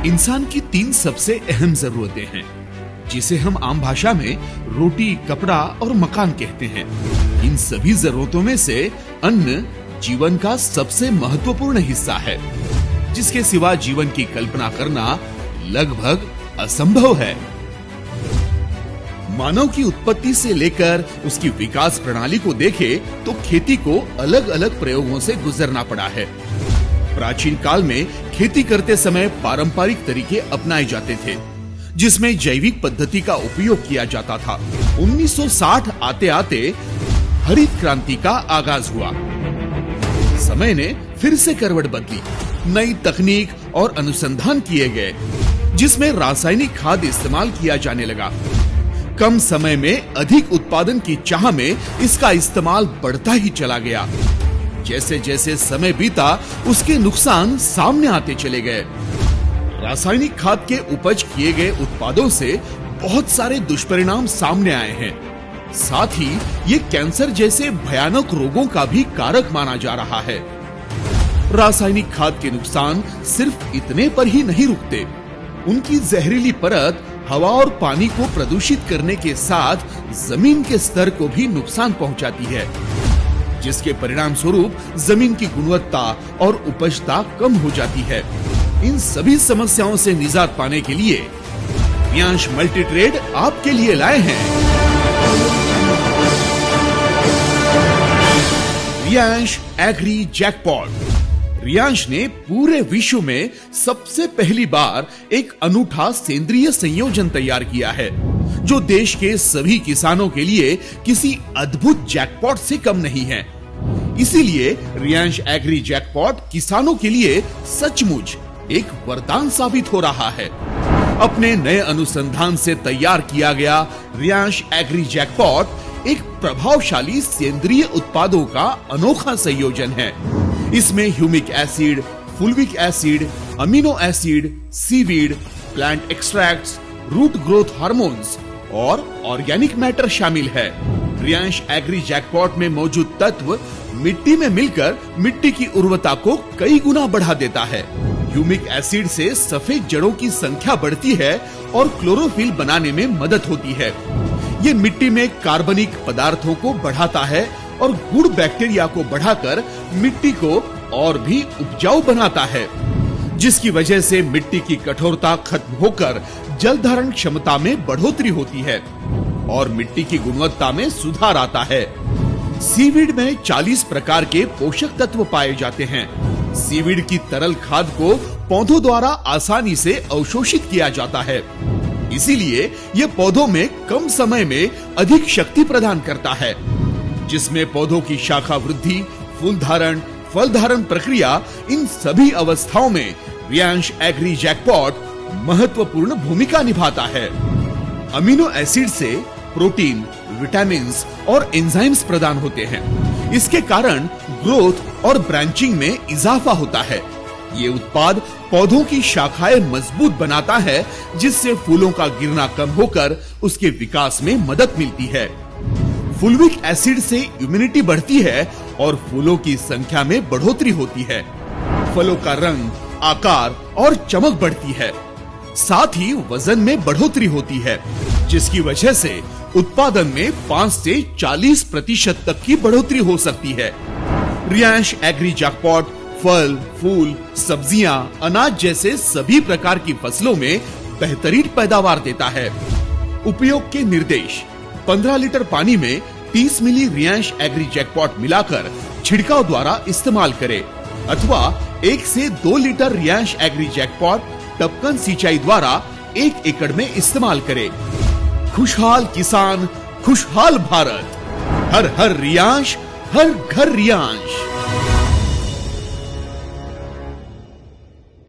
इंसान की 3 सबसे अहम जरूरतें हैं, जिसे हम आम भाषा में रोटी, कपड़ा और मकान कहते हैं। इन सभी जरूरतों में से अन्न जीवन का सबसे महत्वपूर्ण हिस्सा है, जिसके सिवा जीवन की कल्पना करना लगभग असंभव है। मानव की उत्पत्ति से लेकर उसकी विकास प्रणाली को देखें तो खेती को अलग अलग प्रयोगों से गुजरना पड़ा है। प्राचीन काल में खेती करते समय पारंपरिक तरीके अपनाए जाते थे, जिसमें जैविक पद्धति का उपयोग किया जाता था। 1960 आते आते हरित क्रांति का आगाज हुआ। समय ने फिर से करवट बदली, नई तकनीक और अनुसंधान किए गए, जिसमें रासायनिक खाद इस्तेमाल किया जाने लगा। कम समय में अधिक उत्पादन की चाह में इसका इस्तेमाल बढ़ता ही चला गया। जैसे जैसे समय बीता, उसके नुकसान सामने आते चले गए। रासायनिक खाद के उपज किए गए उत्पादों से बहुत सारे दुष्परिणाम सामने आए हैं। साथ ही ये कैंसर जैसे भयानक रोगों का भी कारक माना जा रहा है। रासायनिक खाद के नुकसान सिर्फ इतने पर ही नहीं रुकते। उनकी जहरीली परत हवा और पानी को प्रदूषित करने के साथ जमीन के स्तर को भी नुकसान पहुंचाती है, जिसके परिणाम स्वरूप जमीन की गुणवत्ता और उपजता कम हो जाती है। इन सभी समस्याओं से निजात पाने के लिए रियांश मल्टी ट्रेड आपके लिए लाए हैं रियांश एग्री जैकपॉट। रियांश ने पूरे विश्व में सबसे पहली बार एक अनूठा सेंद्रिय संयोजन तैयार किया है, जो देश के सभी किसानों के लिए किसी अद्भुत जैकपॉट से कम नहीं है। इसीलिए रियांश एग्री जैकपॉट किसानों के लिए सचमुच एक वरदान साबित हो रहा है। अपने नए अनुसंधान से तैयार किया गया रियांश एग्री जैकपॉट एक प्रभावशाली सेंद्रिय उत्पादों का अनोखा संयोजन है। इसमें humic acid, fulvic acid, amino acid, seaweed, plant extracts, root growth hormones और ऑर्गेनिक मैटर शामिल है। रियांश एग्री जैकपॉट में मौजूद तत्व मिट्टी में मिलकर मिट्टी की उर्वरता को कई गुना बढ़ा देता है। ह्यूमिक एसिड से सफेद जड़ों की संख्या बढ़ती है और क्लोरोफिल बनाने में मदद होती है। ये मिट्टी में कार्बनिक पदार्थों को बढ़ाता है और गुड बैक्टीरिया को बढ़ाकर मिट्टी को और भी उपजाऊ बनाता है, जिसकी वजह से मिट्टी की कठोरता खत्म होकर जल धारण क्षमता में बढ़ोतरी होती है और मिट्टी की गुणवत्ता में सुधार आता है। सीवीड में 40 प्रकार के पोषक तत्व पाए जाते हैं। सीवीड की तरल खाद को पौधों द्वारा आसानी से अवशोषित किया जाता है, इसीलिए ये पौधों में कम समय में अधिक शक्ति प्रदान करता है, जिसमें पौधों की शाखा वृद्धि, फूल धारण, फल धारण प्रक्रिया, इन सभी अवस्थाओं में रियांश एग्री जैकपॉट महत्वपूर्ण भूमिका निभाता है। अमीनो एसिड से प्रोटीन, विटामिन्स और एंजाइम्स प्रदान होते हैं। इसके कारण ग्रोथ और ब्रांचिंग में इजाफा होता है। ये उत्पाद पौधों की शाखाएं मजबूत बनाता है, जिससे फूलों का गिरना कम होकर उसके विकास में मदद मिलती है। फुल्विक एसिड से इम्यूनिटी बढ़ती है और फूलों की संख्या में बढ़ोतरी होती है। फलों का रंग, आकार और चमक बढ़ती है। साथ ही वजन में बढ़ोतरी होती है, जिसकी वजह से उत्पादन में 5 से 40% तक की बढ़ोतरी हो सकती है। रियांश एग्री जैकपॉट फल, फूल, सब्जियां, अनाज जैसे सभी प्रकार की फसलों में बेहतरीन पैदावार देता है। उपयोग के निर्देश: 15 लीटर पानी में 30 मिली रियांश एग्री जैकपॉट मिलाकर छिड़काव द्वारा इस्तेमाल करें, अथवा 1 से 2 लीटर रियांश एग्री जैकपॉट टपकन सिंचाई द्वारा 1 एकड़ में इस्तेमाल करें। खुशहाल किसान, खुशहाल भारत। हर हर रियांश, हर घर रियांश।